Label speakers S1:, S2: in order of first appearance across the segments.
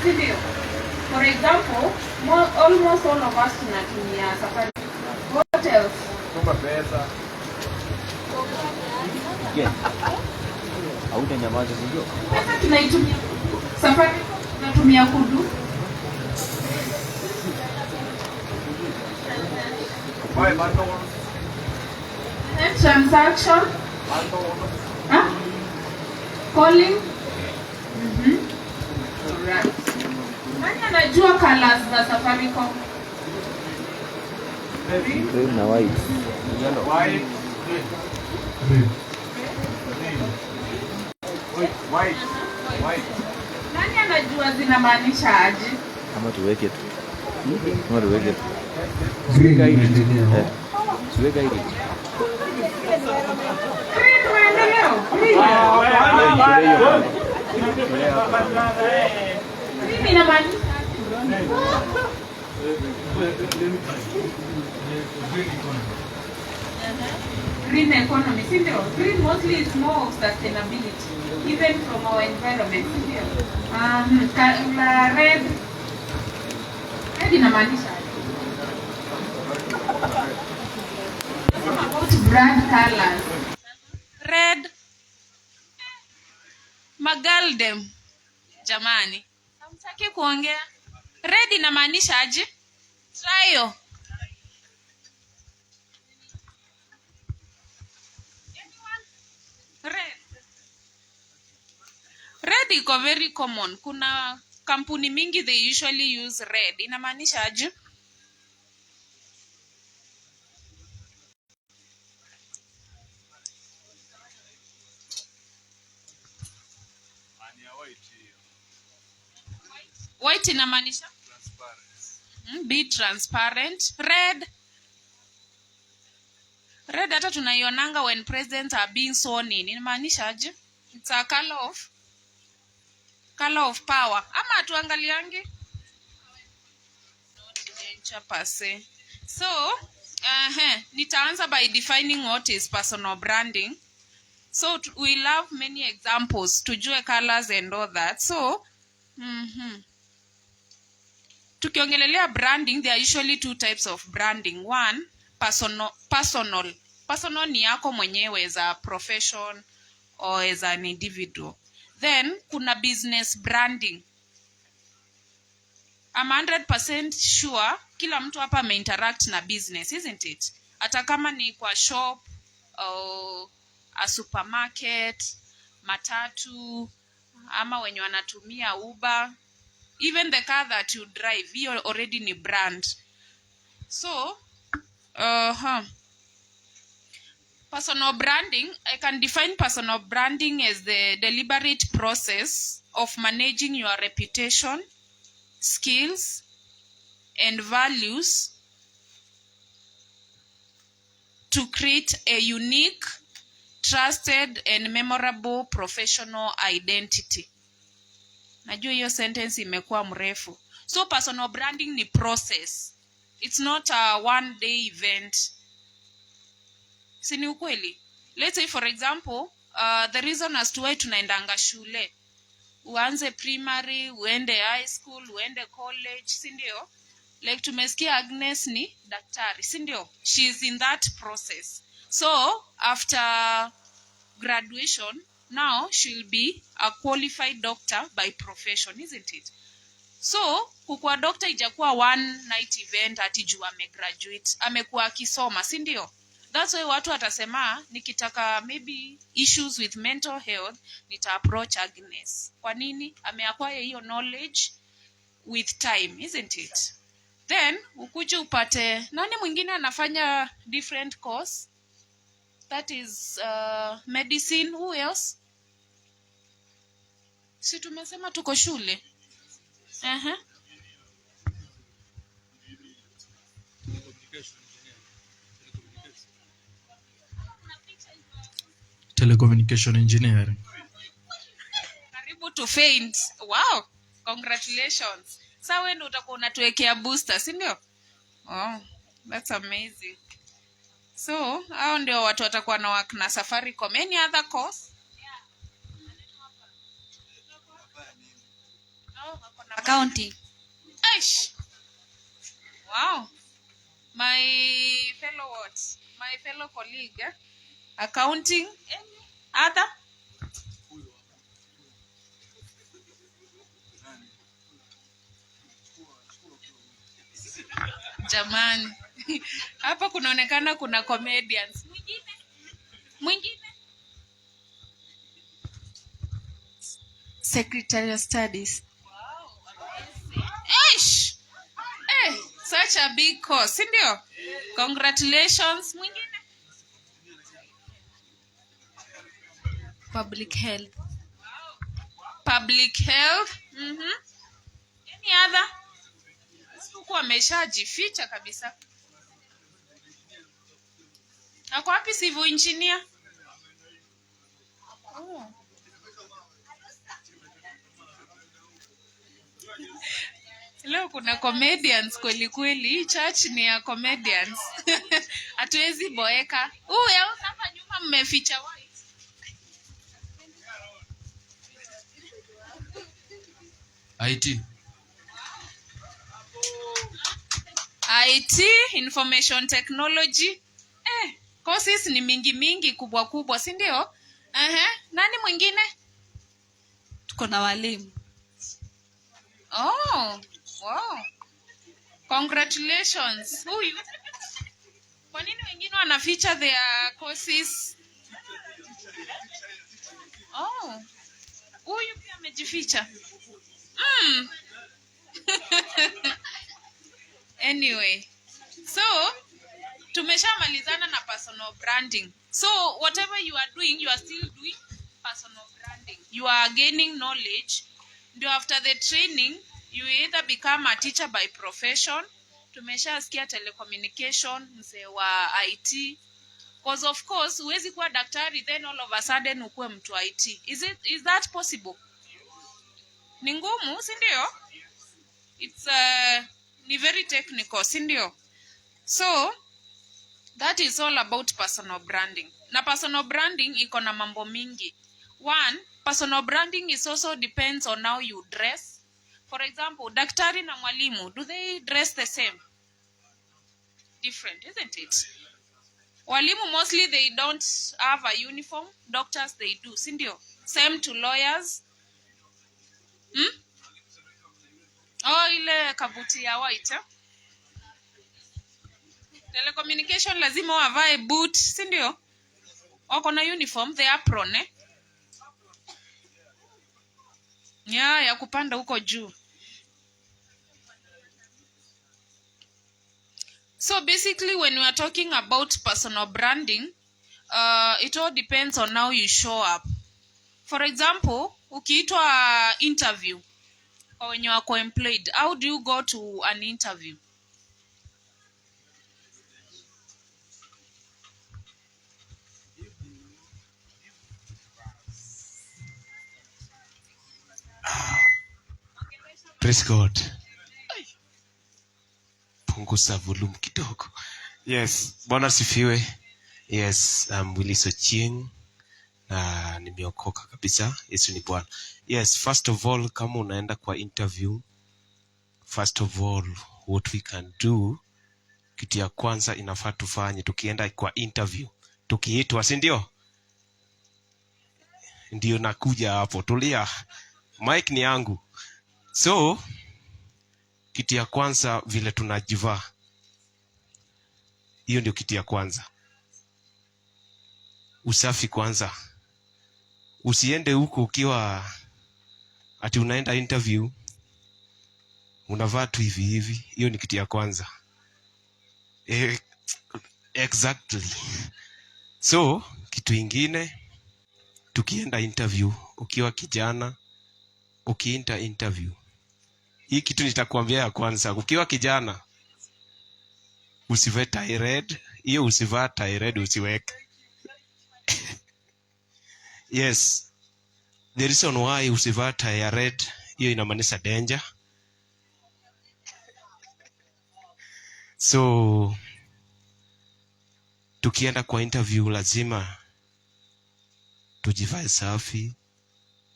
S1: Sindio? For example, almost all of us tunatumia Safari. What else?
S2: Tuma pesa.
S3: Yeah. Auta nyamaza sio?
S1: Pesa tunaitumia. Safari tunatumia Kudu.
S2: Why bando?
S1: Transaction. Huh? Calling. Right. Nani anajua colors za Safaricom?
S3: Green na white.
S2: Yellow. White. Red. White. White.
S1: Nani anajua zinamaanisha aje?
S3: Ama tuweke tu. Ama tuweke tu.
S4: Green
S3: Tuweke hivi.
S4: maendeleo.
S3: Tuweke hivi.
S1: Green maendeleo. Green inamaanisha green economy, sindio? Green mostly is more of sustainability, even from our environment, sindio? Red inamaanisha about brand colors. Red Magaldem. Jamani, hamtaki kuongea. Red inamaanisha aje? Trio. Red iko very common. Kuna kampuni mingi they usually use red. Inamaanisha aje? White inamaanisha transparent. Be transparent. Red hata tunaionanga when presidents are being sworn in. Inamaanisha aje? It's a color of power. Ama tuangaliangi? So, nitaanza by defining what is personal branding. So, we love many examples. Tujue colors and all that. So, tukiongelelea branding, there are usually two types of branding. One, personal. Personal ni yako mwenyewe as a profession or as an individual. Then, kuna business branding. I'm 100% sure kila mtu hapa interact na business, isn't it? Hata kama ni kwa shop, a supermarket, matatu, ama wenye wanatumia Uber, even the car that you drive, you already ni brand. So, personal branding, I can define personal branding as the deliberate process of managing your reputation, skills, and values to create a unique, trusted, and memorable professional identity. Najua hiyo sentence imekuwa mrefu. So personal branding ni process. It's not a one day event. Sini ukweli? Let's say for example, the reason as to why tunaendanga shule. Uanze primary, uende high school, uende college, sindio? Like tumesikia Agnes ni daktari, sindio? She is in that process. So, after graduation, now she'll be a qualified doctor by profession, isn't it? So, kukua doctor ijakuwa one night event ati juu amegraduate, amekuwa akisoma, sindio? That's why watu watasema nikitaka maybe issues with mental health, nita approach Agnes. Kwa nini? Ameacquire hiyo knowledge with time, isn't it? Then, ukuje upate, nani mwingine anafanya different course? That is medicine. Who else? Si tumesema tuko shule.
S4: Telecommunication engineering.
S1: Karibu to faint. Wow, congratulations. Sasa wewe ndio utakuwa unatuwekea booster, si ndio? Oh, that's amazing. So, hao ndio watu watakuwa na work na Safaricom. Any other course?
S5: Accounting.
S1: Aish. Wow. My fellow colleague, accounting. Other? Jamani. Hapa kunaonekana kuna comedians. Mwingine?
S5: Secretarial studies.
S1: Eish! Such a big course, ndio? Congratulations. Mwingine?
S5: Public health.
S1: Public health. Any other? Huku ameshajificha kabisa. Ako wapi civil engineer? Oh. Leo kuna comedians kweli kweli. Hii church ni ya comedians. Hatuwezi boeka. Yao hapa nyuma mmeficha white. IT, information technology. Courses ni mingi kubwa, si ndio? Nani mwingine?
S5: Tuko na walimu.
S1: Oh, wow. Congratulations. Huyu. Kwa nini wengine wanaficha their courses? Oh. Huyu pia amejificha. Anyway. So, tumeshamalizana na personal branding. So, whatever you are doing, you are still doing personal branding. You are gaining knowledge. Ndio after the training, you either become a teacher by profession. Tumeshasikia telecommunication, mzee wa IT. Because of course, huwezi kuwa daktari then all of a sudden ukuwe mtu wa IT. Is that possible? Ni ngumu, si ndio? It's ni very technical, si ndio? So, that is all about personal branding. Na personal branding iko na mambo mingi. One, personal branding is also depends on how you dress. For example, daktari na mwalimu, do they dress the same? Different, isn't it? Walimu mostly they don't have a uniform. Doctors they do, si ndio? Same to lawyers. Ile kabuti ya white, Telecommunication lazima wavae boot, si ndio? Wako na uniform, the apron, ya kupanda huko juu. So basically when we are talking about personal branding, it all depends on how you show up. For example, ukiitwa interview, or when you are co-employed, how do you go to an interview?
S6: Praise God. Punguza volume kidogo. Yes, Bwana sifiwe. Yes, Willy Sochieng na nimeokoka kabisa. Yesu ni Bwana. Yes, first of all, kama unaenda kwa interview, first of all, what we can do, kitu ya kwanza inafaa tufanye tukienda kwa interview, tukiitwa, si ndio? Ndio nakuja hapo. Tulia. Mic ni yangu. So, kitu ya kwanza vile tunajivaa. Hiyo ndio kitu ya kwanza. Usafi kwanza. Usiende huko ukiwa ati unaenda interview unavaa tu hivi. Hiyo ni kitu ya kwanza. Exactly. So, kitu ingine, tukienda interview, ukiwa kijana, ukienda interview. Hii kitu nitakwambia ya kwanza, ukiwa kijana, usivae tie red. Hiyo usivaa tie red usiweke. Yes. The reason why usivaa tie red, hiyo inamaanisha danger. So, tukienda kwa interview lazima tujivae safi,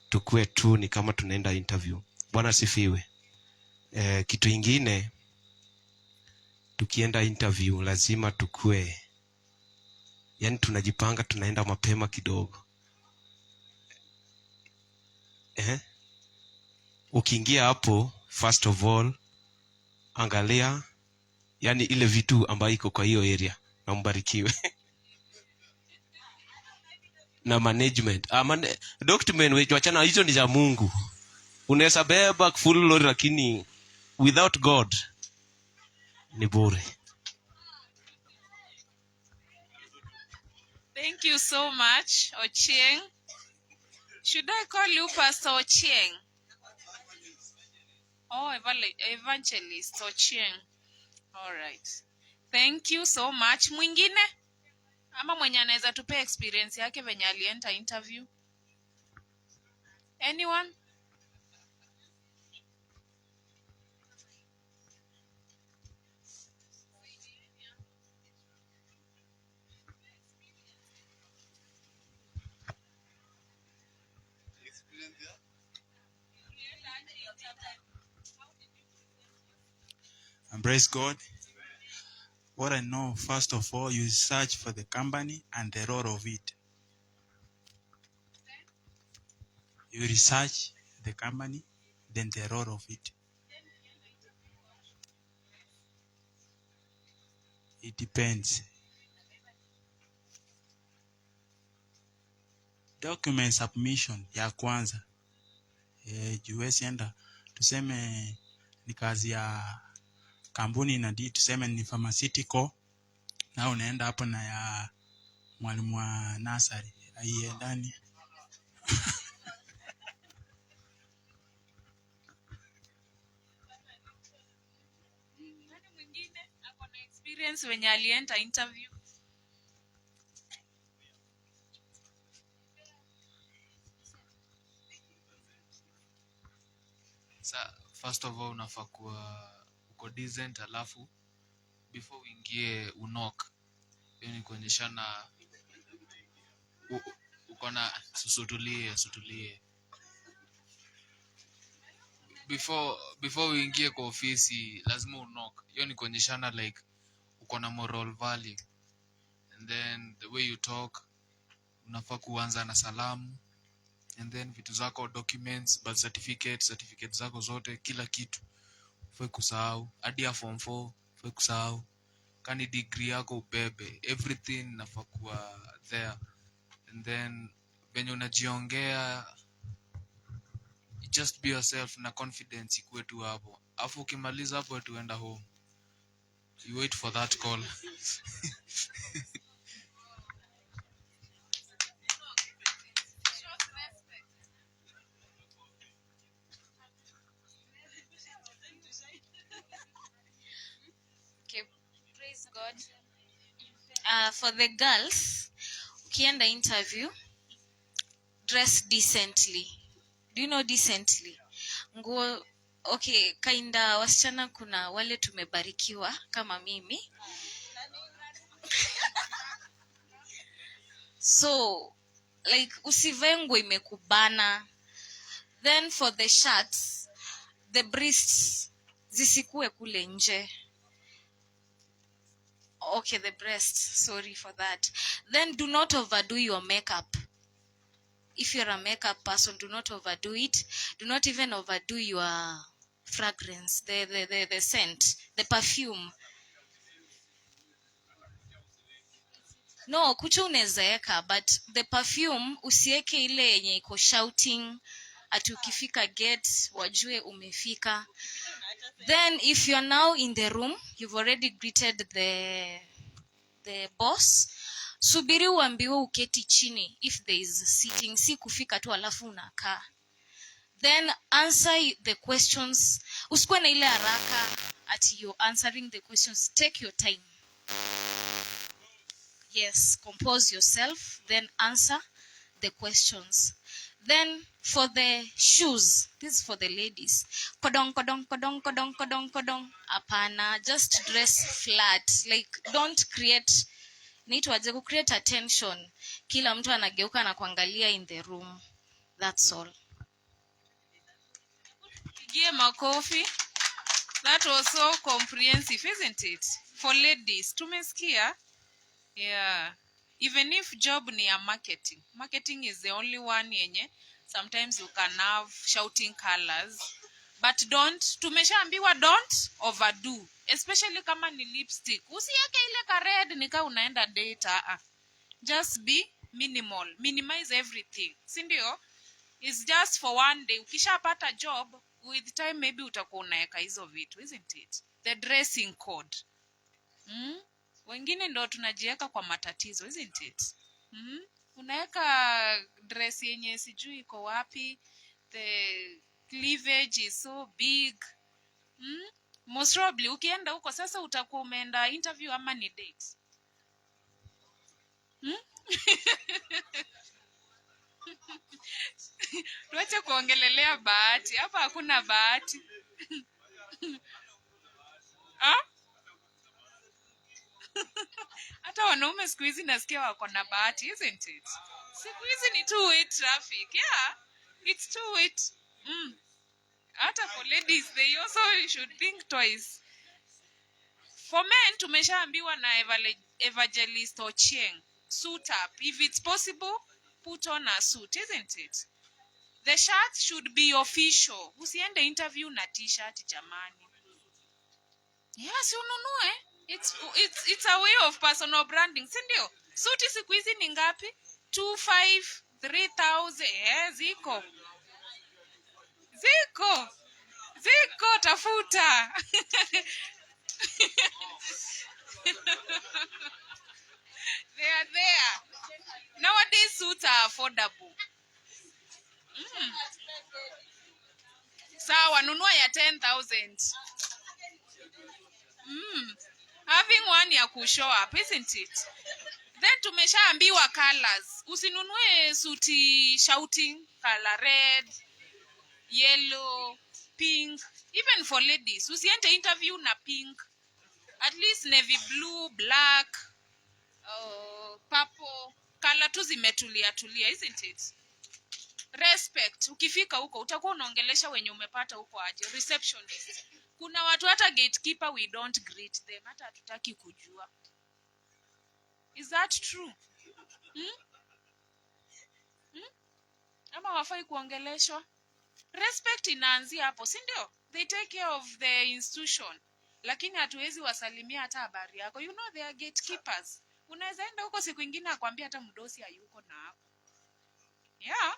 S6: tukue tu ni kama tunaenda interview. Bwana sifiwe. Kitu ingine, tukienda interview lazima tukue, yani tunajipanga, tunaenda mapema kidogo. Ukiingia hapo, first of all angalia yani ile vitu ambayo iko kwa hiyo area, na mbarikiwe. Na management document wachana hizo ni za Mungu. Unaweza beba full lori lakini without God ni bure.
S1: Thank you so much, Ochieng. Should I call you Pastor Ochieng? Oh, Evangelist Ochieng. All right. Thank you so much. Mwingine? Ama mwenye anaweza tupe experience yake venye alienta interview? Anyone?
S4: And praise God. What I know, first of all, you search for the company and the role of it. You research the company, then the role of it. It depends. Document submission ya kwanza. Juwezi enda tuseme ni kazi ya kampuni na tuseme ni pharmaceutical, na unaenda hapo na ya mwalimu wa nursery haiendani.
S1: Nani mwingine ako na experience wenye alienta interview?
S7: First of all unafaa kuwa uko decent, alafu before uingie unok. Hiyo ni kuonyeshana uko na sutulie. Before uingie kwa ofisi lazima unok. Hiyo ni kuonyeshana like uko na moral value. And then the way you talk, unafaa kuanza na salamu. And then vitu zako, documents, birth certificate zako zote, kila kitu ufai kusahau. Hadi ya form 4 ufai kusahau. Kani degree yako ubebe, everything nafaa kuwa there. And then venye unajiongea, just be yourself na confidence ikuwe tu hapo. Afu ukimaliza hapo tuenda home. You wait for that call.
S5: Okay, praise God. For the girls, ukienda interview, dress decently. Do you know decently? Nguo, okay, kinda wasichana kuna wale tumebarikiwa kama mimi. So, like usivae nguo imekubana. Then for the shirts, the breasts zisikue kule nje. Okay, the breasts, sorry for that. Then do not overdo your makeup. If you're a makeup person, do not overdo it. Do not even overdo your fragrance, the scent, the perfume. No, kucha unezeeka, but the perfume usieke ile yenye iko shouting, ati ukifika gate wajue umefika. Then if you're now in the room, you've already greeted the boss, subiri uambiwe uketi chini if there is sitting, si kufika tu alafu unakaa. Then answer the questions. Usikuwe na ile haraka ati you're answering the questions. Take your time. Yes, compose yourself, then answer the questions. Then for the shoes, this is for the ladies. Kodong. Apana, just dress flat. Like, don't create, need to create attention. Kila mtu anageuka na kuangalia in the room. That's all.
S1: Jipigie makofi. That was so comprehensive, isn't it? For ladies, tumesikia? Yeah. Even if job ni ya marketing. Marketing is the only one yenye. Sometimes you can have shouting colors. But tumeshaambiwa don't overdo. Especially kama ni lipstick. Usiweke ile ka red nika unaenda date. Just be minimal. Minimize everything. Sindio? It's just for one day. Ukishapata job, with time maybe utakuwa unaweka hizo vitu, isn't it? The dressing code. Wengine ndo tunajiweka kwa matatizo, isn't it? Unaweka dress yenye sijui iko wapi. The cleavage is so big. Most probably ukienda huko sasa utakuwa umeenda interview ama ni date. Tuache kuongelelea bahati. Hapa hakuna bahati. Hata wanaume siku hizi nasikia wako na bahati, isn't it? Siku hizi ni two-way traffic. Yeah, it's two-way. Hata for ladies, they also should think twice. For men, tumeshaambiwa na Evangelist Ochieng. Suit up. If it's possible, put on a suit, isn't it? The shirt should be official. Usiende interview na t-shirt jamani. Yes, ununue. It's a way of personal branding, si ndio? Suti siku hizi ni ngapi? 2,500, 3,000. Ziko. Tafuta. They are there. Nowadays suits are affordable. Sawa, nunua ya 10,000. Having one ya kushow up, isn't it? Then tumeshaambiwa colors. Usinunue suti shouting color red, yellow, pink. Even for ladies, usiende interview na pink. At least navy blue, black, purple. Color tu zimetulia, isn't it? Respect. Ukifika huko utakuwa unaongelesha wenye umepata huko aje. Receptionist. Kuna watu hata gatekeeper we don't greet them. Hata hatutaki kujua. Is that true? Ama wafai kuongeleshwa? Respect inaanzia hapo, si ndio? They take care of the institution. Lakini hatuwezi wasalimia hata habari yako. You know they are gatekeepers. Unaweza enda huko siku nyingine akwambia hata mdosi hayuko na hapo. Yeah.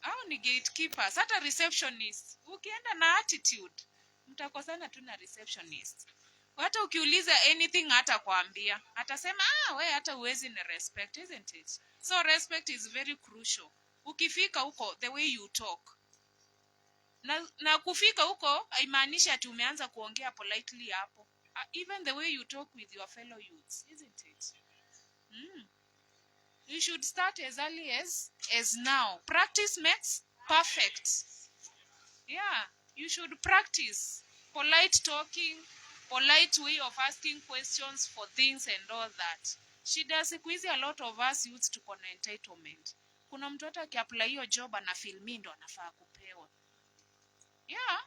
S1: Au ni gatekeepers, hata receptionist. Ukienda na attitude, mtakosana tu na receptionist. Hata ukiuliza anything hata kuambia, atasema we hata uwezi ni respect, isn't it? So respect is very crucial. Ukifika huko the way you talk. Na kufika huko haimaanishi ati umeanza kuongea politely hapo. Even the way you talk with your fellow youths, isn't it? You should start as early as now. Practice makes perfect. Yeah, you should practice polite talking, polite way of asking questions for things and all that. Shida siku hizi a lot of us youths tuko na entitlement. Kuna mtu hata akiapply hiyo job ana feel mimi ndo anafaa kupewa. Yeah.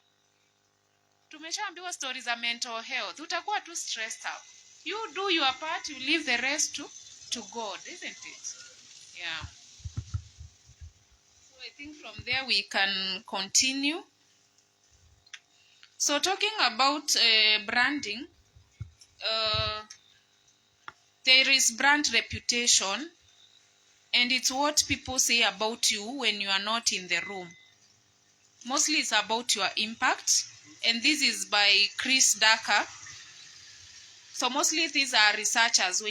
S1: Tumeshaambiwa stories za mental health. Utakuwa too stressed out. You do your part, you leave the rest to God, isn't it? Yeah. So I think from there we can continue. So talking about branding, there is brand reputation, and it's what people say about you when you are not in the room. Mostly it's about your impact, and this is by Chris Ducker. So mostly these are researchers,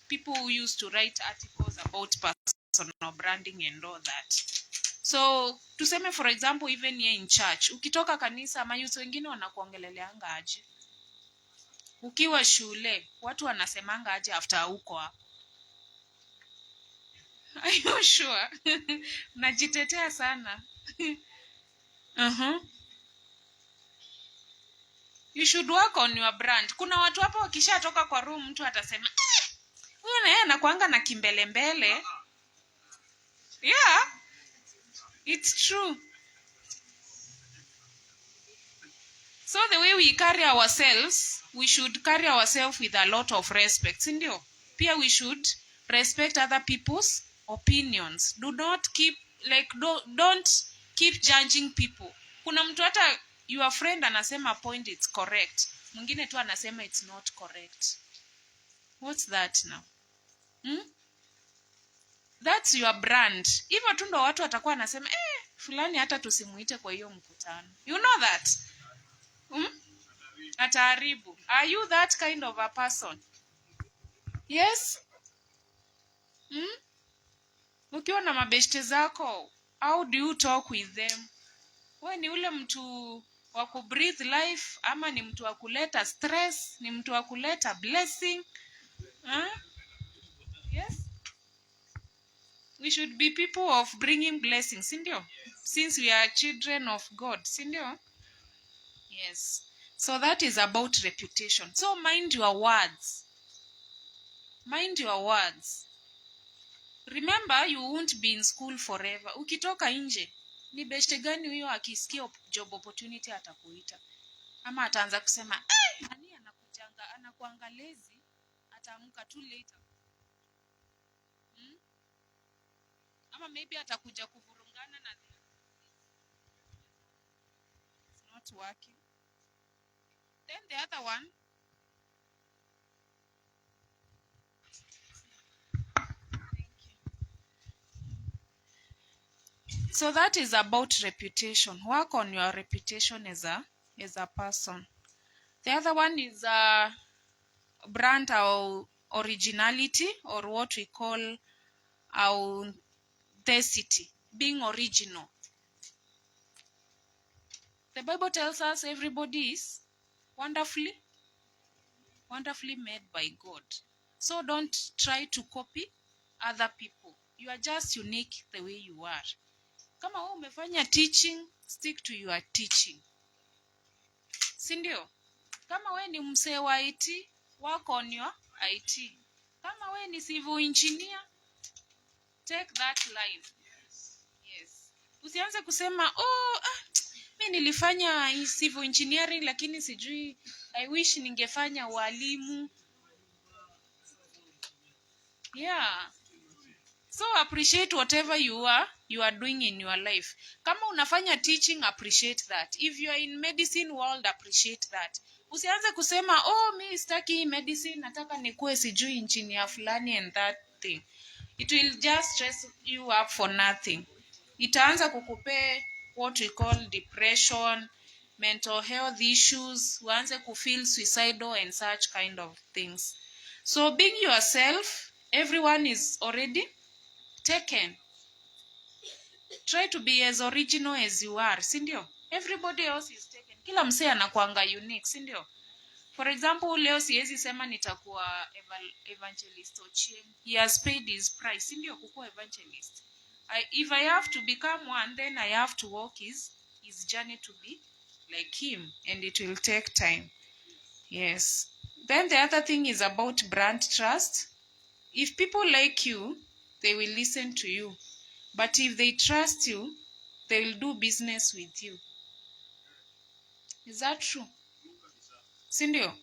S1: people who used to write articles about personal branding and all that. So tuseme for example even here in church, ukitoka kanisa mayuth wengine wanakuongeleleanga aje. Ukiwa shule watu wanasemanga aje after huko hapo. Are you sure? Najitetea sana. You should work on your brand. Kuna watu hapo wakishatoka kwa room mtu atasema, huyu na yeye anakuanga na kimbelembele. Yeah. It's true. So the way we carry ourselves, we should carry ourselves with a lot of respect. Sindio? Pia we should respect other people's opinions. Do not keep, like, don't keep judging people. Kuna mtu hata your friend anasema point it's correct. Mwingine tu anasema it's not correct. What's that now? That's your brand. Hivyo tu ndo watu watakuwa wanasema fulani hata tusimuite kwa hiyo mkutano. You know that? Ataharibu. Are you that kind of a person? Yes? Ukiwa na mabeshte zako, how do you talk with them? Wewe ni ule mtu wa ku breathe life ama ni mtu wa kuleta stress, ni mtu wa kuleta blessing? Yes? We should be people of bringing blessings, sindio? Since we are children of God, sindio? Yes. So that is about reputation. So mind your words. Mind your words. Remember, you won't be in school forever. Ukitoka nje, ni beshte gani huyo akisikia job opportunity atakuita? Ama ataanza kusema, nani anakujanga, anakuanga lazy, ataamka too late. Ama maybe atakuja kuvurungana na it's not working. Then the other one, so that is about reputation. Work on your reputation as a person. The other one is brand or originality, or what we call authenticity, being original. The Bible tells us everybody is wonderfully made by God. So don't try to copy other people. You are just unique the way you are. Kama wewe umefanya teaching, stick to your teaching. Sindio? Kama wewe ni msee wa IT, work on your IT. Kama wewe ni civil engineer, take that line. Yes. Usianze kusema, mimi nilifanya civil engineering lakini sijui, I wish ningefanya walimu. Yeah. So appreciate whatever you are doing in your life. Kama unafanya teaching, appreciate that. If you are in medicine world, appreciate that. Usianze kusema, mimi sitaki medicine, nataka nikuwe sijui engineer fulani and that thing. It will just stress you up for nothing. Itaanza kukupe what we call depression, mental health issues, uanze kufeel suicidal and such kind of things. So being yourself, everyone is already taken. Try to be as original as you are, sindio? Everybody else is taken. Kila msee anakuanga unique, sindio? For example, leo siwezi sema nitakuwa evangelist Ochieng. He has paid his price, sindio, kukuwa evangelist. If I have to become one, then I have to walk his journey to be like him, and it will take time. Yes. Then the other thing is about brand trust. If people like you, they will listen to you. But if they trust you, they will do business with you. Is that true? Sindio?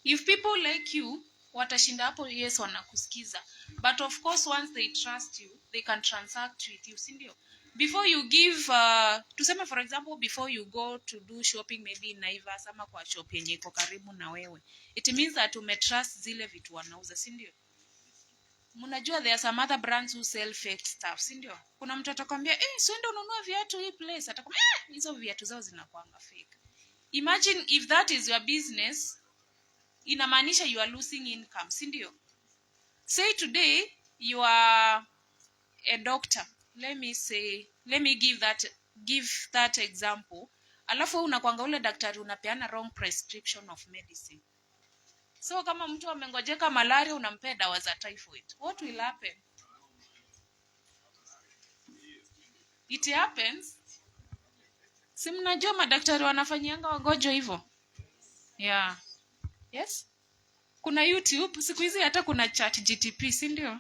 S1: If people like you, watashinda hapo, yes, wanakusikiza. But of course, once they trust you, they can transact with you, sindio? Before you give, tuseme for example, before you go to do shopping, maybe in Naivas ama kwa shop yenye iko karibu na wewe, it means that umetrust zile vitu wanauza, sindio? Mnajua there are some other brands who sell fake stuff, sindio? Kuna mtu atakwambia, siende ununue viatu hii place, atakwambia, hizo viatu zao zinakuanga fake. Imagine if that is your business, inamaanisha you are losing income, sindio? Say today you are a doctor. Let me give that example. Alafu unakuanga ule daktari unapeana wrong prescription of medicine. So kama mtu amengojeka malaria unampea dawa za typhoid, what will happen? It happens. Si mnajua madaktari wanafanyianga wagonjwa hivyo? Yeah. Yes? Kuna YouTube, siku hizi hata kuna ChatGPT, si ndio?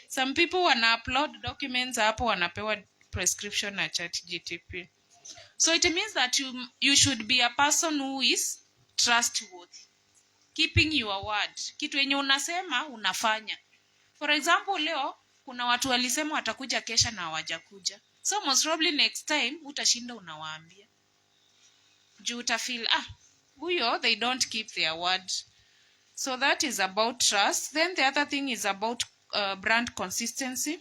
S1: Some people wana upload documents hapo, wanapewa prescription na ChatGPT. So it means that you should be a person who is trustworthy, keeping your word. Kitu yenye unasema unafanya. For example, leo kuna watu walisema watakuja kesha na hawajakuja. So most probably next time utashinda unawaambia. Juu utafeel huyo they don't keep their word. So that is about trust. Then the other thing is about brand consistency.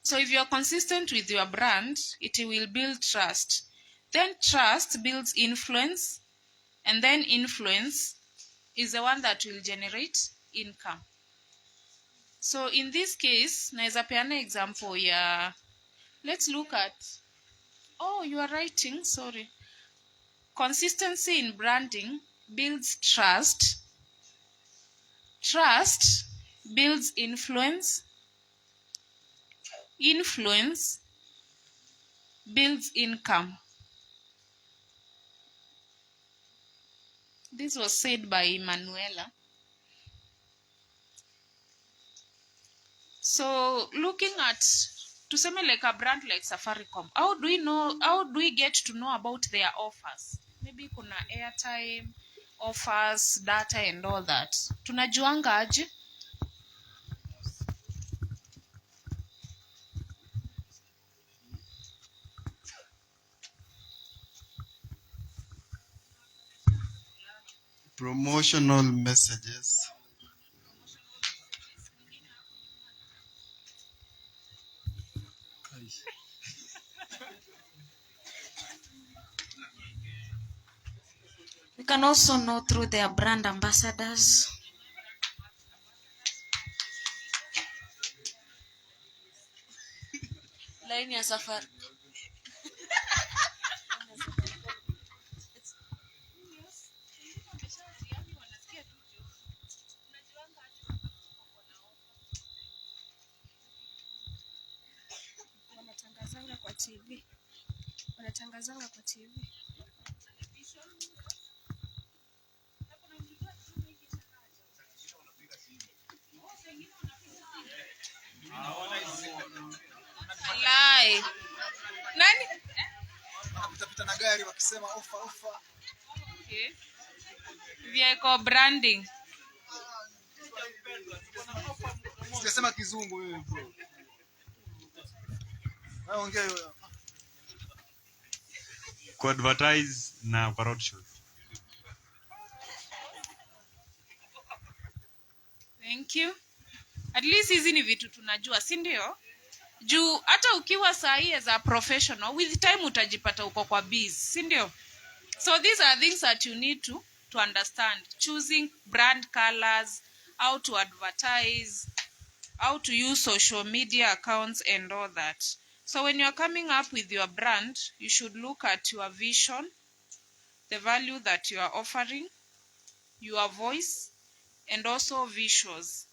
S1: So if you are consistent with your brand, it will build trust. Then trust builds influence, and then influence is the one that will generate income. So in this case, naweza peana example ya, let's look at, you are writing, sorry. Consistency in branding builds trust. Trust builds influence. Influence builds income. This was said by Emanuela. So looking at, tuseme like a brand like Safaricom, how do we get to know about their offers? Maybe kuna airtime, offers, data and all that. Tunajuanga aje?
S8: Promotional messages.
S5: We can also know through their brand ambassadors. Line ya safari.
S9: Wanatangazanga kwa TV.
S1: Lie. Nani?
S8: Wanapita na gari wakisema offer.
S1: Okay. Vehicle branding.
S8: Sijasema kizungu wewe bro. Ongea wewe.
S6: Advertise na parrot shows.
S1: Thank you. At least hizi ni vitu tunajua, si ndio? Juu hata ukiwa sahi as a professional, with time utajipata uko kwa biz, si ndio? So these are things that you need to understand. Choosing brand colors, how to advertise, how to use social media accounts and all that. So when you're coming up with your brand, you should look at your vision, the value that you are offering, your voice, and also visuals.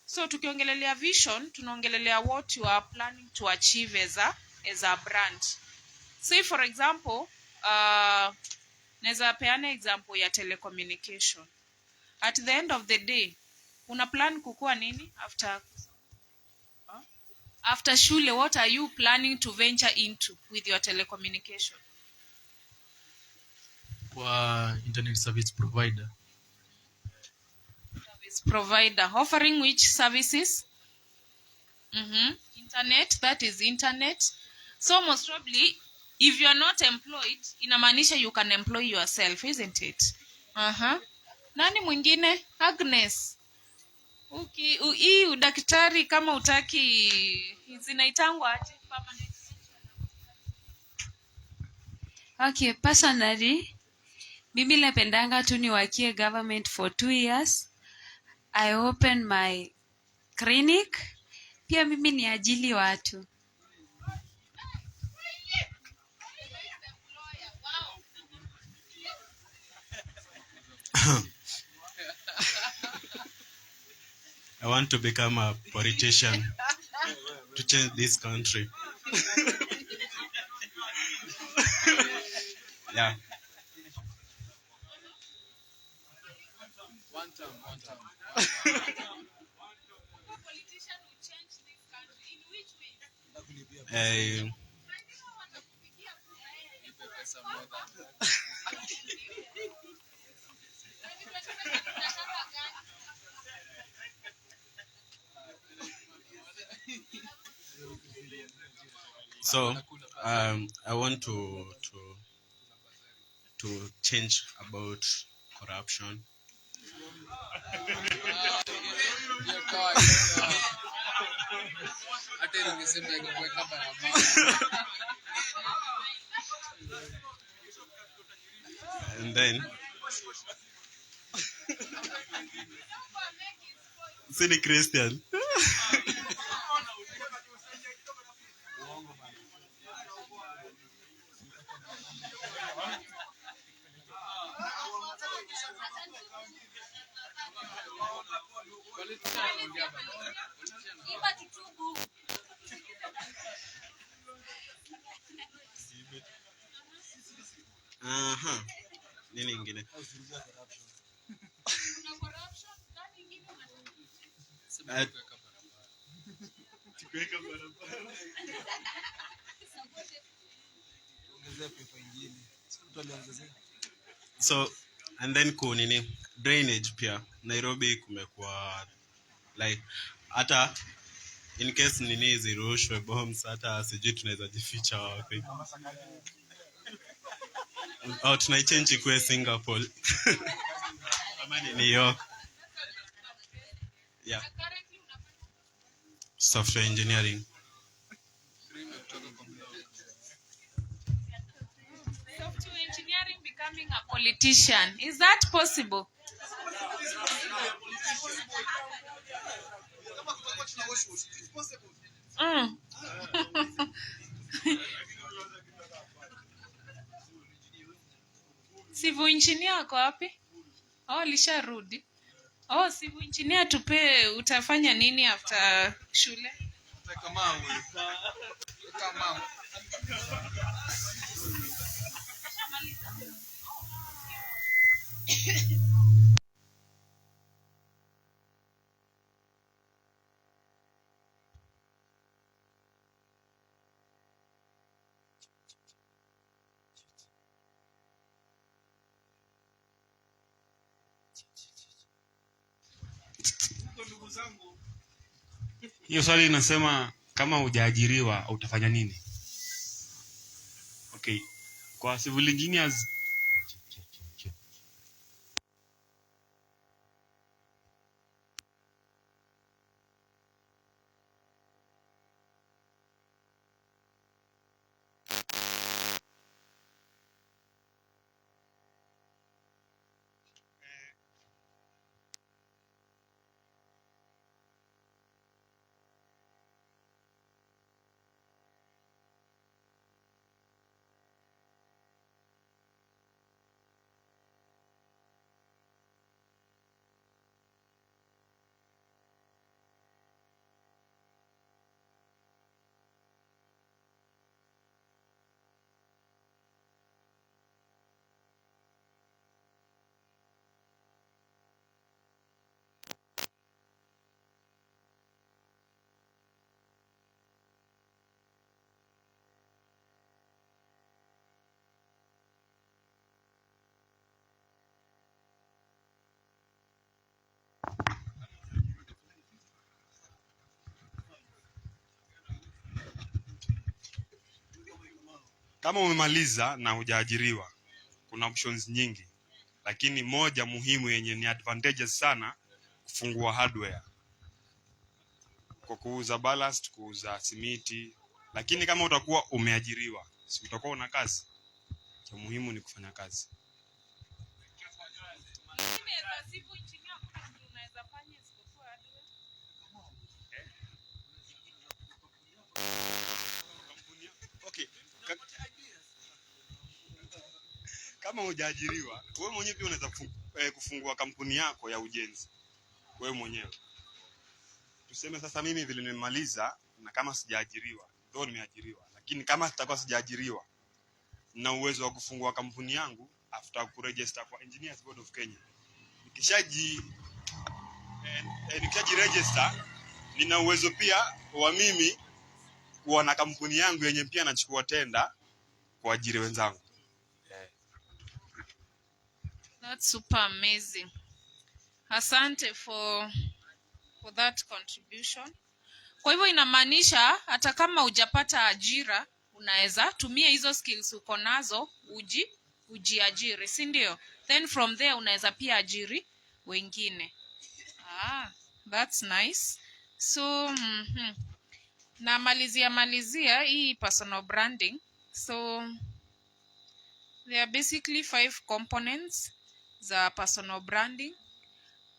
S1: So tukiongelelea vision, tunaongelelea what you are planning to achieve as a brand. Say for example, naweza peana example ya telecommunication. At the end of the day, una plan kukua nini after shule? What are you planning to venture into with your telecommunication?
S7: Kwa internet service provider.
S1: Service provider offering which services? Internet, that is internet. So most probably, if you are not employed, inamaanisha you can employ yourself, isn't it? Nani mwingine? Agnes. Hii udaktari kama utaki zinaitangwa aje?
S9: Okay, personally, mimi napendanga tu niwakie government for 2 years. I open my clinic. Pia mimi ni ajili watu.
S6: I want to become a politician to change this country. Yeah.
S7: One time.
S10: So I want to change about corruption. And then City Christian. Nini ingine? So and then kunini drainage pia Nairobi kumekuwa like hata in case nini zirushwe bombs hata sijui tunaweza jificha wapi. Au tunaichange kwa Singapore. Kama ni New York. Yeah. Software engineering.
S1: Software engineering becoming a politician. Is that possible? Civil engineer ako wapi? Lisharudi. Civil engineer tupe utafanya nini after shule?
S11: Hiyo swali inasema kama hujaajiriwa utafanya nini? Okay. Kwa civil engineers kama umemaliza na hujaajiriwa kuna options nyingi, lakini moja muhimu yenye ni advantageous sana kufungua hardware kwa kuuza ballast, kuuza simiti. Lakini kama utakuwa umeajiriwa, si utakuwa una kazi. Cha muhimu ni kufanya kazi. Okay. Kama hujaajiriwa, wewe mwenyewe pia unaweza kufungua kampuni yako ya ujenzi. Wewe mwenyewe. Tuseme sasa mimi vile nimemaliza na kama sijaajiriwa, ndio nimeajiriwa. Lakini kama sitakuwa sijaajiriwa, na uwezo wa kufungua kampuni yangu after kuregister kwa Engineers Board of Kenya. Nikishaji register, nina uwezo pia wa mimi kuwa na kampuni yangu yenye pia nachukua tenda kwa ajiri wenzangu.
S1: That's super amazing. Asante for that contribution. Kwa hivyo inamaanisha hata kama hujapata ajira, unaweza tumia hizo skills uko nazo ujiajiri, si ndio? Then from there unaweza pia ajiri wengine. That's nice. So na malizia hii personal branding. So there are basically 5 components za personal branding.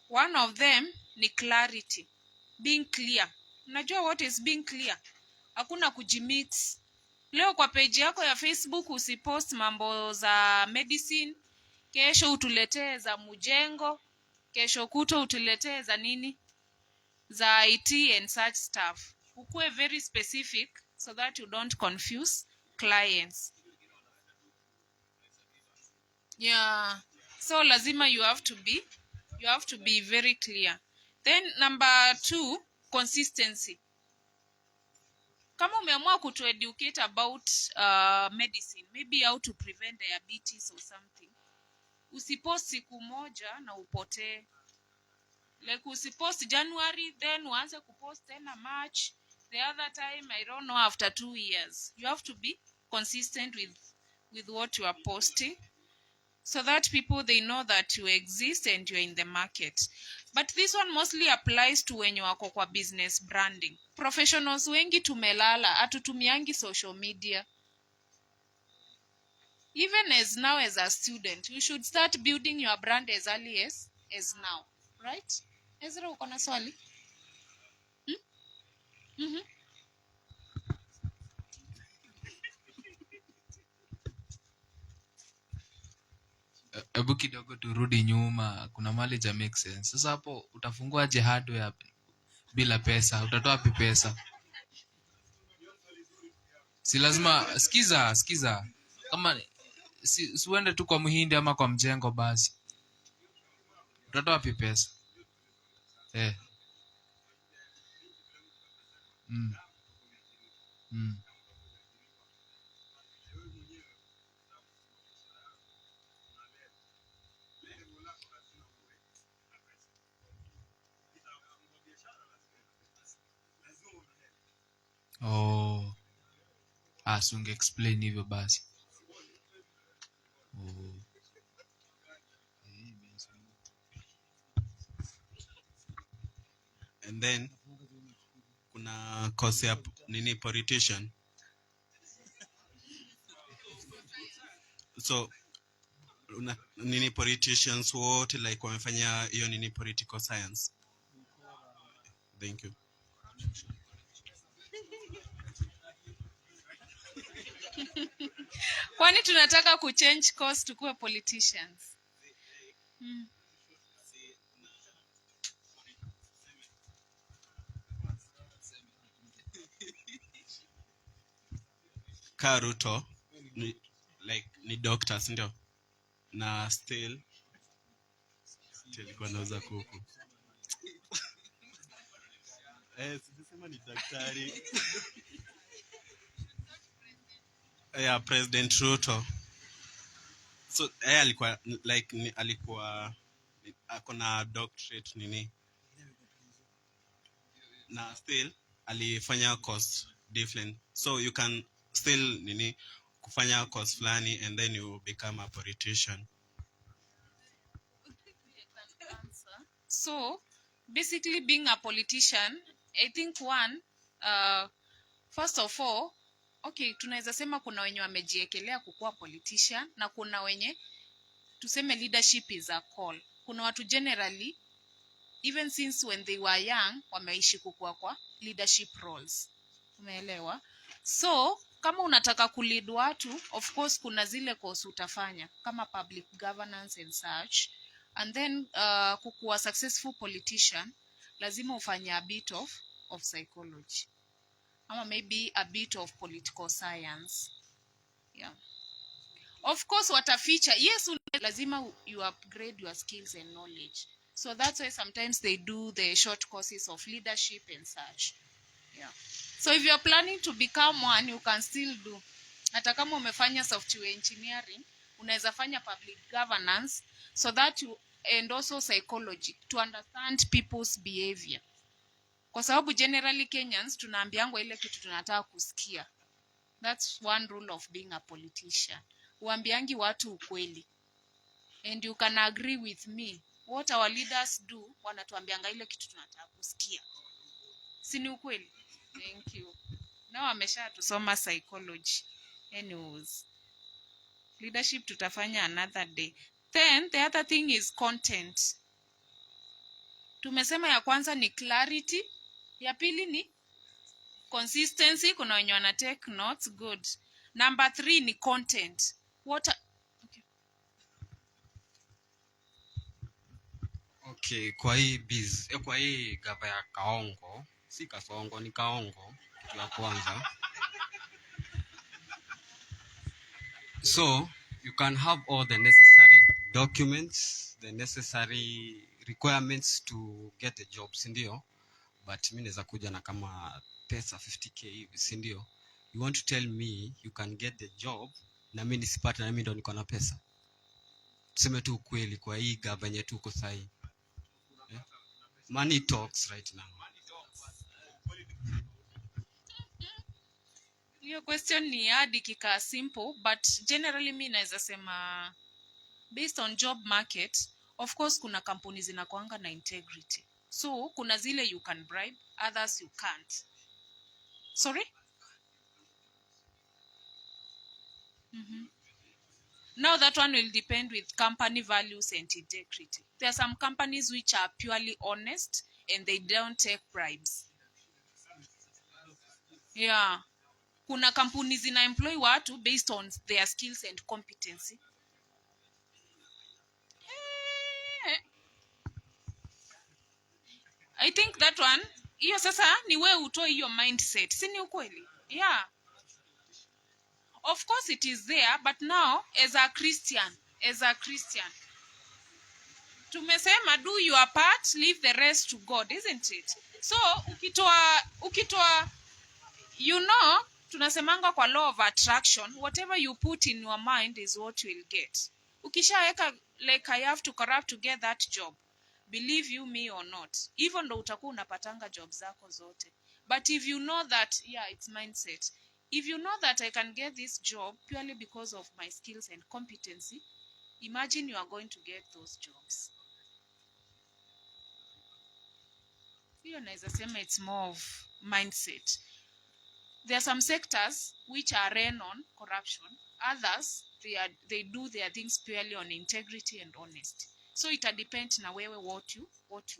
S1: One of them ni clarity, being clear. Unajua what is being clear? Hakuna kujimix. Leo kwa page yako ya Facebook usipost mambo za medicine, kesho utuletee za mjengo, kesho kuto utuletee za nini? Za IT and such stuff. Ukue very specific so that you don't confuse clients. Yeah. So lazima you have to be very clear. Then number 2, consistency. Kama umeamua kutueducate about medicine, maybe how to prevent diabetes or something, usipost siku moja na upotee. Like usipost January then uanze kupost tena March, the other time I don't know after 2 years. You have to be consistent with what you are posting, so that people, they know that you exist and you're in the market. But this one mostly applies to wenye wako kwa business branding. Professionals wengi tumelala, hatutumiangi social media. Even as now as a student, you should start building your brand as early as now, right? Ezra, uko na swali?
S7: Hebu kidogo turudi nyuma, kuna mali ja make sense. Sasa hapo utafunguaje hardware bila pesa? Utatoa wapi pesa? Si lazima, sikiza. Kama si uende tu kwa Muhindi ama kwa mjengo basi. Utatoa wapi pesa? Oh. Sunge explain hivyo basi. Oh.
S10: And then kuna course ya nini politician. So nini politicians wote like wamefanya hiyo nini political science. Thank you.
S1: Kwani tunataka kuchange course tukue politicians?
S10: Karuto ni doctors ndio, na still kwa nauza kuku. Sijasema ni daktari. President Ruto. So alikuwa akona doctorate nini, na still alifanya course different. So you can still nini kufanya course flani and then you become a politician.
S1: So basically being a politician, I think one, first of all, okay, tunaweza sema kuna wenye wamejiekelea kukuwa politician na kuna wenye tuseme leadership is a call. Kuna watu generally even since when they were young wameishi kukuwa kwa leadership roles. Umeelewa? So kama unataka kulead watu, of course kuna zile course utafanya kama public governance and such, and then kukuwa successful politician lazima ufanye a bit of psychology, ama maybe a bit of political science. Yeah. Of course wataficha, yes, lazima you upgrade your skills and knowledge. So that's why sometimes they do the short courses of leadership and such. Yeah. So if you're planning to become one, you can still do. Hata kama umefanya software engineering, unaweza fanya public governance so that you, and also psychology to understand people's behavior, kwa sababu generally Kenyans tunaambiangwa ile kitu tunataka kusikia. That's one rule of being a politician. Uambiangi watu ukweli. And you can agree with me. What our leaders do, wanatuambianga ile kitu tunataka kusikia. Si ni ukweli? Thank you. Now amesha tusoma psychology. Anyways, leadership tutafanya another day. Then the other thing is content. Tumesema ya kwanza ni clarity, ya pili ni consistency, kuna wenye wana take notes, good. Number 3 ni content.
S12: Okay, kwa hii gava ya Kaongo, si Kasongo ni Kaongo, kitu ya kwanza. So, you can have all the necessary documents, the necessary requirements to get a job, si ndio? But mimi naweza kuja na kama pesa 50k hivi, si ndio? You want to tell me you can get the job na mimi nisipate na mimi ndo niko na pesa? Tuseme tu ukweli kwa hii gava yenye tuko sahi. Money talks right now.
S1: Your question ni hadi kika simple, but generally mimi naweza sema based on job market, of course kuna kampuni zinakuanga na integrity. So kuna zile you can bribe, others you can't. Sorry? Now that one will depend with company values and integrity. There are some companies which are purely honest and they don't take bribes. Yeah. Kuna kampuni zina employ watu based on their skills and competency. I think that one, hiyo sasa ni wewe utoe hiyo mindset. Si ni ukweli? Yeah. Of course it is there, but now as a Christian, tumesema do your part, leave the rest to God, isn't it? So ukitoa you know, tunasemanga kwa law of attraction, whatever you put in your mind is what you will get. Ukishaweka like I have to corrupt to get that job, believe you me or not, even though utakuwa unapatanga job zako zote. But if you know that, yeah, it's mindset. If you know that I can get this job purely because of my skills and competency, imagine you are going to get those jobs. Hiyo naweza sema it's more of mindset. There are some sectors which are ran on corruption. Others, they do their things purely on integrity and honesty. So it depends na wewe what you want,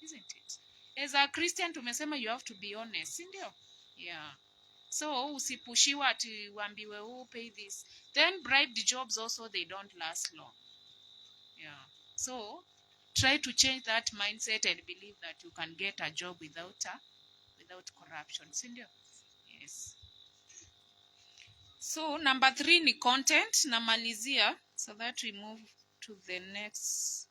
S1: isn't it? As a Christian tumesema you have to be honest, ndio? Yeah. So usipushiwa ati uambiwe pay this. Then bribed jobs also, they don't last long. Yeah. So try to change that mindset and believe that you can get a job without corruption. Sindio? Yes. So number 3 ni content. Namalizia so that we move to the next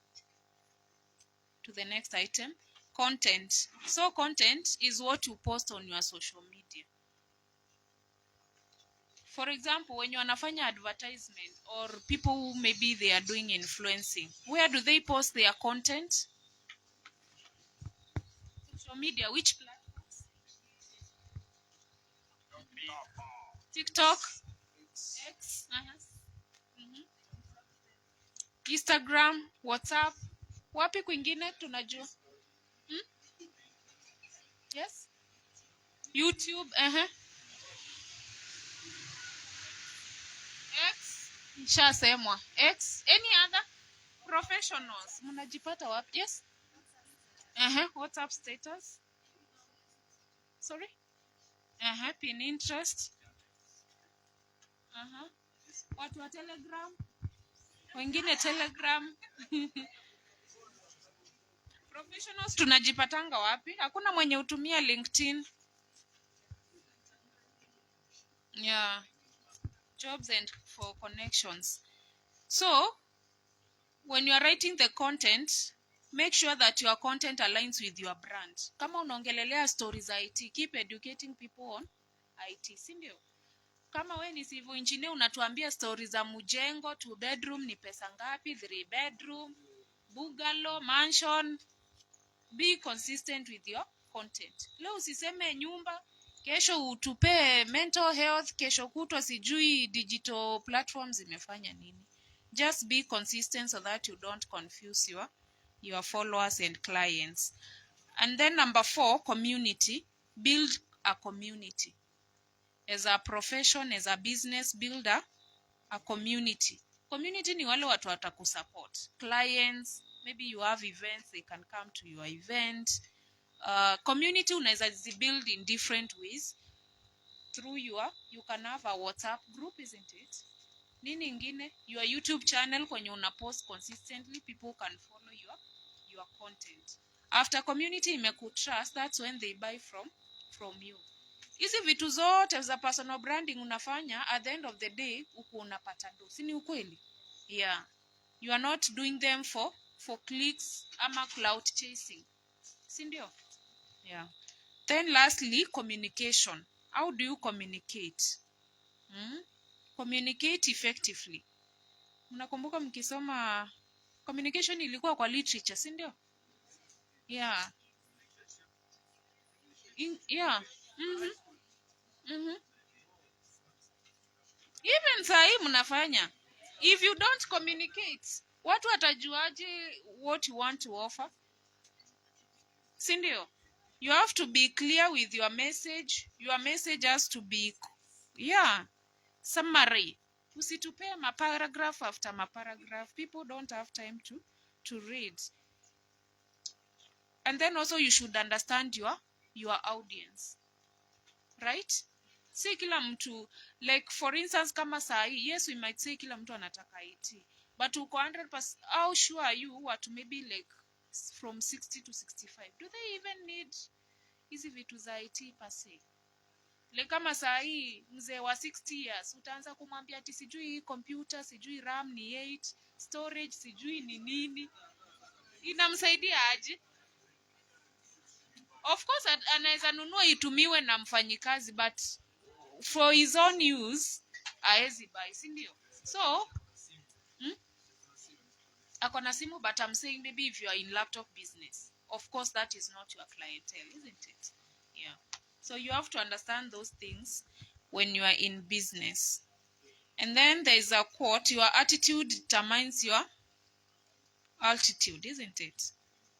S1: item. Content. So content is what you post on your social media. For example, when you wanafanya advertisement or people who maybe they are doing influencing, where do they post their content? Social media, which platforms? TikTok, X, Instagram, WhatsApp. Wapi kwingine tunajua? Yes? YouTube, X, shasemwa. X, any other professionals? Mnajipata wapi? Yes? WhatsApp status? Sorry? Pinterest? Watu wa Telegram? Wengine Telegram? Professionals tunajipatanga wapi? Hakuna mwenye utumia LinkedIn. Yeah. Jobs and for connections. So, when you are writing the content, make sure that your content aligns with your brand. Kama unaongelelea stories IT, keep educating people on IT, sindio? Kama we ni civil engineer unatuambia story za mjengo, 2 bedroom ni pesa ngapi, 3 bedroom, bungalow, mansion. Be consistent with your content. Leo usiseme nyumba, kesho utupe mental health, kesho kutwa sijui digital platforms zimefanya nini. Just be consistent so that you don't confuse your followers and clients. And then number 4, community. Build a community. As a profession, as a business, build a community. Community ni wale watu watakusupport. Clients, maybe you have events, they can come to your event. Community unaweza build in different ways. Through you can have a WhatsApp group, isn't it? Nini ingine? Your YouTube channel kwenye una post consistently, people can follow your content. After community imekutrust, that's when they buy from you. Hizi vitu zote za personal branding unafanya, at the end of the day uko unapata ndo. Si ni ukweli? Yeah. You are not doing them for clicks ama cloud chasing. Si ndio? Yeah. Then lastly, communication. How do you communicate? Communicate effectively. Mnakumbuka mkisoma communication ilikuwa kwa literature, si ndio? Yeah. Yeah. Even sahi mnafanya. If you don't communicate, watu watajuaje what you want to offer? Si ndio? You have to be clear with your message. Your message has to be, summary. Usitupe paragraph after paragraph. People don't have time to read. And then also you should understand your audience. Right? Si kila mtu, like for instance kama sahi, yes we might say kila mtu anataka IT. But uko 100%, how sure are you watu maybe like from 60 to 65? Do they even need hizi vitu za IT per se? Like kama sahi mzee wa 60 years, utaanza kumwambia ati sijui computer, sijui RAM ni 8, storage sijui ni nini. Inamsaidia aje? Of course anaweza nunua itumiwe na mfanyikazi, but for his own use haezi buy, si ndio? So akona simu, but I'm saying maybe if you are in laptop business, of course that is not your clientele, isn't it? Yeah. So you have to understand those things when you are in business. And then there is a quote, your attitude determines your altitude, isn't it?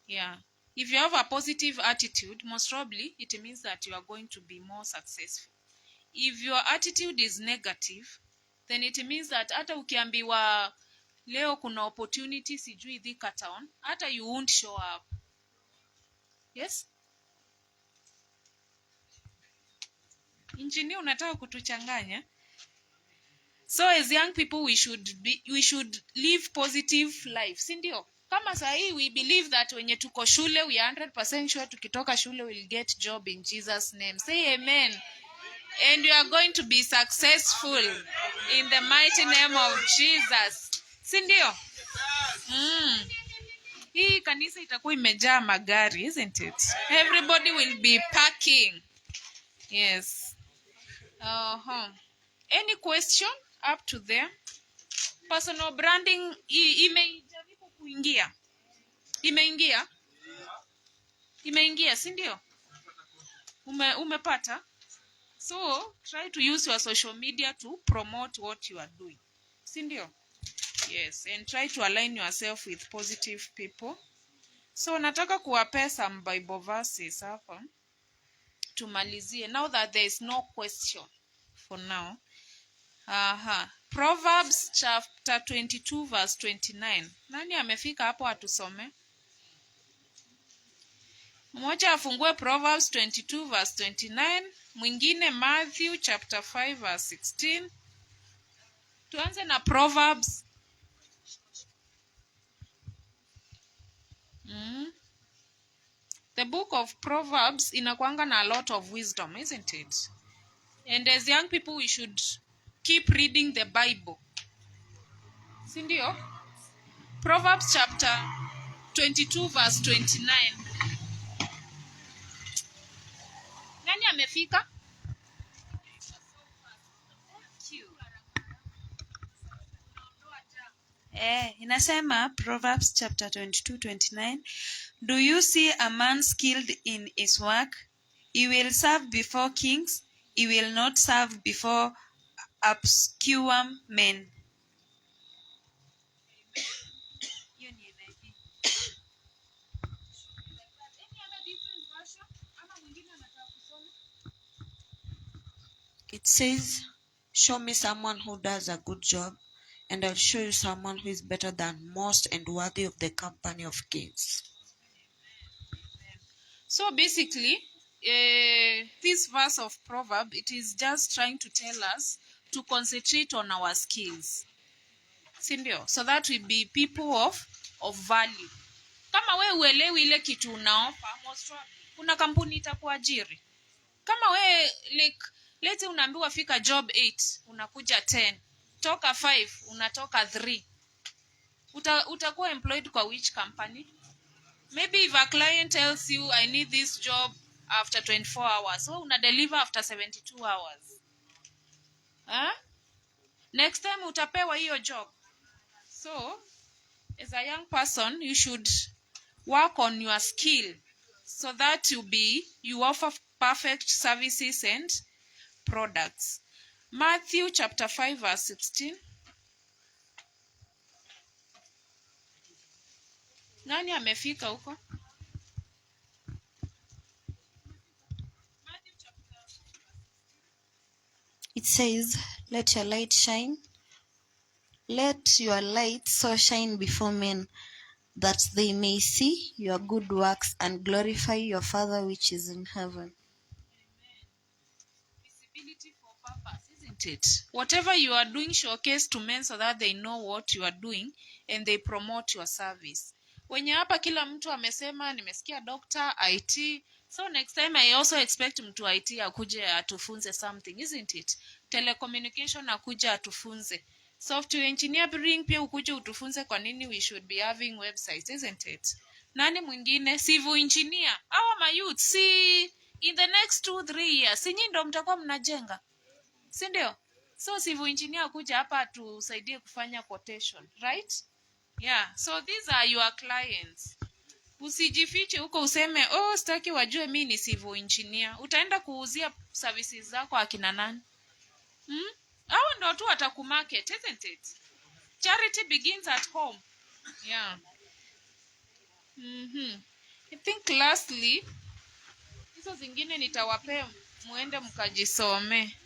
S1: Yeah. If you have a positive attitude, most probably it means that you are going to be more successful. If your attitude is negative, then it means that hata ukiambiwa leo kuna opportunity sijui Thika Town, hata you won't show up. Yes? Engineer unataka kutuchanganya? So as young people we should live positive life, si ndio? Kama sahi we believe that wenye tuko shule we are 100% sure tukitoka shule we'll get job in Jesus name. Say amen. And you are going to be successful in the mighty name of Jesus. Si ndio? Hii kanisa itakuwa imejaa magari, isn't it? Everybody will be parking. Yes. Any question up to there? Personal branding imejaribu kuingia. Imeingia, si ndio? Umepata? So, try to use your social media to promote what you are doing. Si ndio? Yes, and try to align yourself with positive people. So, nataka kuwapea some Bible verses hapa. Tumalizie. Now that there is no question for now. Proverbs chapter 22 verse 29. Nani amefika hapo atusome? Mmoja afungue Proverbs 22 verse 29. Mwingine Matthew chapter 5 verse 16. Tuanze na Proverbs. The book of Proverbs inakuanga na a lot of wisdom, isn't it? And as young people we should keep reading the Bible. Si ndio? Proverbs chapter 22 verse 29. Nani amefika?
S9: Inasema Proverbs chapter 22:29, do you see a man skilled in his work? He will serve before kings. He will not serve before obscure men.
S13: It says, show me someone who does a good job, and I'll show you someone who is better than most and worthy of the company of kings.
S1: So basically, this verse of Proverb, it is just trying to tell us to concentrate on our skills. Sindio? So that we be people of value. Kama we uelewi ile kitu unaofa, kuna kampuni itakuajiri. Kama we like lete unaambiwa fika job 8, unakuja 10. Toka 5, unatoka 3. Utakuwa employed kwa which company? Maybe if a client tells you I need this job after 24 hours, so una deliver after 72 hours. Next time utapewa hiyo job. So, as a young person, you should work on your skill so that you offer perfect services and products. Matthew chapter 5 verse 16. Nani amefika huko?
S13: It says, let your light so shine before men, that they may see your good works and glorify your Father which is in heaven.
S1: Visibility for purpose, isn't it? Whatever you are doing, showcase to men so that they know what you are doing and they promote your service. Wenye hapa kila mtu amesema, nimesikia doctor, IT. So next time I also expect mtu IT akuje atufunze something, isn't it? Telecommunication akuje atufunze. Software engineering pia ukuje utufunze kwa nini we should be having websites, isn't it? Nani mwingine? Civil engineer. Our my youth, see in the next 2-3 years, sinyi ndo mtakuwa mnajenga. Si ndio? So civil engineer akuje hapa atusaidie kufanya quotation, right? Yeah, so these are your clients. Usijifiche huko useme, sitaki wajue mimi ni civil engineer. Utaenda kuuzia services zako akina nani? Hao ndo tu watakumarket, isn't it? Charity begins at home. Yeah. I think lastly, hizo zingine nitawapea muende mkajisome.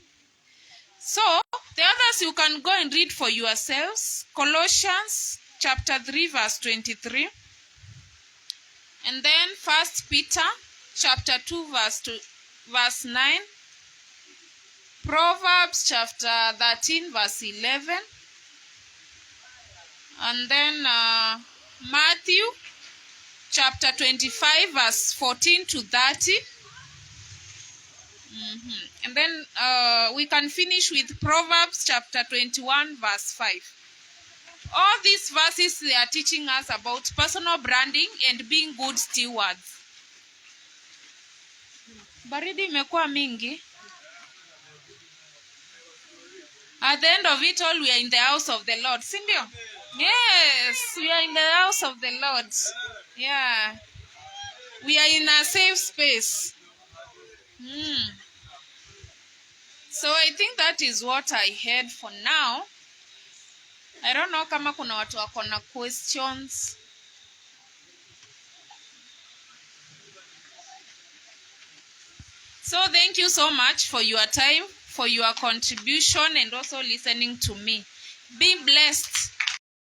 S1: So, the others you can go and read for yourselves. Colossians chapter 3 verse 23. And then 1 Peter chapter 2 verse 9. Proverbs chapter 13 verse 11. And then Matthew chapter 25 verse 14 to 30. And then we can finish with Proverbs chapter 21 verse 5. All these verses, they are teaching us about personal branding and being good stewards. Baridi imekuwa mingi. At the end of it all, we are in the house of the Lord. Sindio? Yes, we are in the house of the Lord. Yeah. We are in a safe space. So I think that is what I had for now. I don't know kama kuna watu wako na questions. So thank you so much for your time, for your contribution and also listening to me. Be blessed.